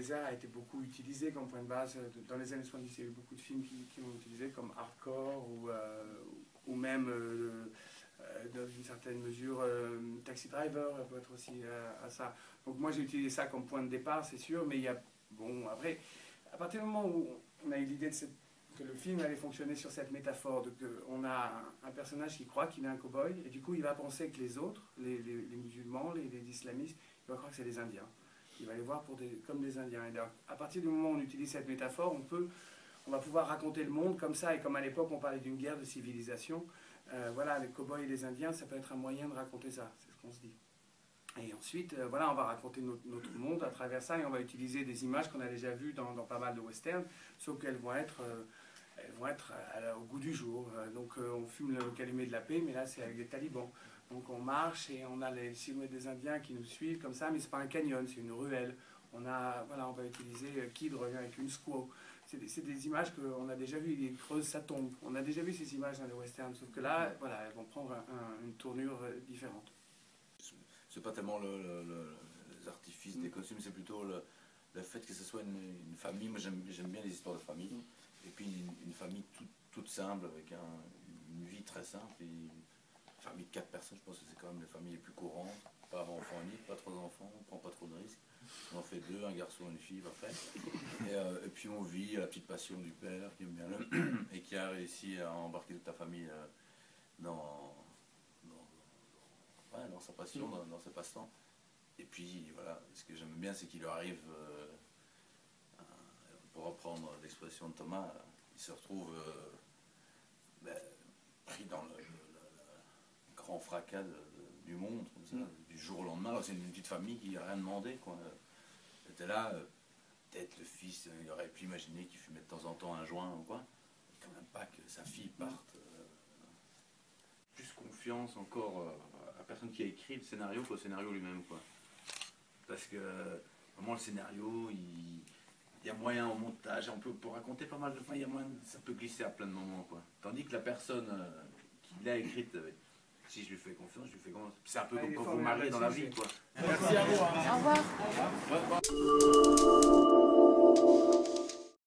désert a été beaucoup utilisé comme point de base. Dans les années 70, il y a eu beaucoup de films qui l'ont utilisé comme Hardcore ou même, dans une certaine mesure, Taxi Driver peut être aussi à ça. Donc moi j'ai utilisé ça comme point de départ, c'est sûr, mais il y a... Bon, après, à partir du moment où on a eu l'idée que le film allait fonctionner sur cette métaphore, on a un personnage qui croit qu'il est un cow-boy, et du coup il va penser que les autres, les musulmans, les islamistes, il va croire que c'est des Indiens. Il va les voir comme des Indiens. Et donc, à partir du moment où on utilise cette métaphore, on va pouvoir raconter le monde comme ça, et comme à l'époque on parlait d'une guerre de civilisation, voilà, les cow-boys et les Indiens, ça peut être un moyen de raconter ça, c'est ce qu'on se dit. Et ensuite, voilà, on va raconter notre monde à travers ça, et on va utiliser des images qu'on a déjà vues dans pas mal de westerns, sauf qu'elles vont être au goût du jour. Donc on fume le calumet de la paix, mais là c'est avec des talibans. Donc on marche et on a les silhouettes des Indiens qui nous suivent comme ça, mais c'est pas un canyon, c'est une ruelle. Voilà, on va utiliser Kid revient avec une squaw. C'est des images qu'on a déjà vues, il creuse sa tombe. On a déjà vu ces images dans les westerns, sauf que là, voilà, elles vont prendre une tournure différente. C'est pas tellement les artifices des costumes, c'est plutôt le fait que ce soit une famille. Moi j'aime bien les histoires de famille. Et puis une famille toute simple, avec une vie très simple. Et une famille de 4 personnes, je pense que c'est quand même les familles les plus courantes. Pas enfant unique, pas 3 enfants, on prend pas trop de risques. On en fait 2, un garçon et une fille, parfait. Et puis on vit la petite passion du père qui aime bien et qui a réussi à embarquer toute ta famille dans sa passion, dans ses passe-temps. Et puis voilà, ce que j'aime bien, c'est qu'il leur arrive, pour reprendre l'expression de Thomas, il se retrouve pris dans le grand fracas du monde, comme ça, du jour au lendemain. C'est une petite famille qui n'a rien demandé, quoi. C'était là, peut-être le fils, il aurait pu imaginer qu'il fumait de temps en temps un joint ou quoi. Quand même pas que sa fille parte. Plus confiance encore à la personne qui a écrit le scénario qu'au scénario lui-même, quoi. Parce que vraiment le scénario, il y a moyen au montage, on peut raconter pas mal de fois, il y a moyen, ça peut glisser à plein de moments, quoi. Tandis que la personne qui l'a écrite, si je lui fais confiance, je lui fais confiance. C'est un peu comme quand vous mariez dans la vie, quoi. Merci à vous. Au revoir. Au revoir.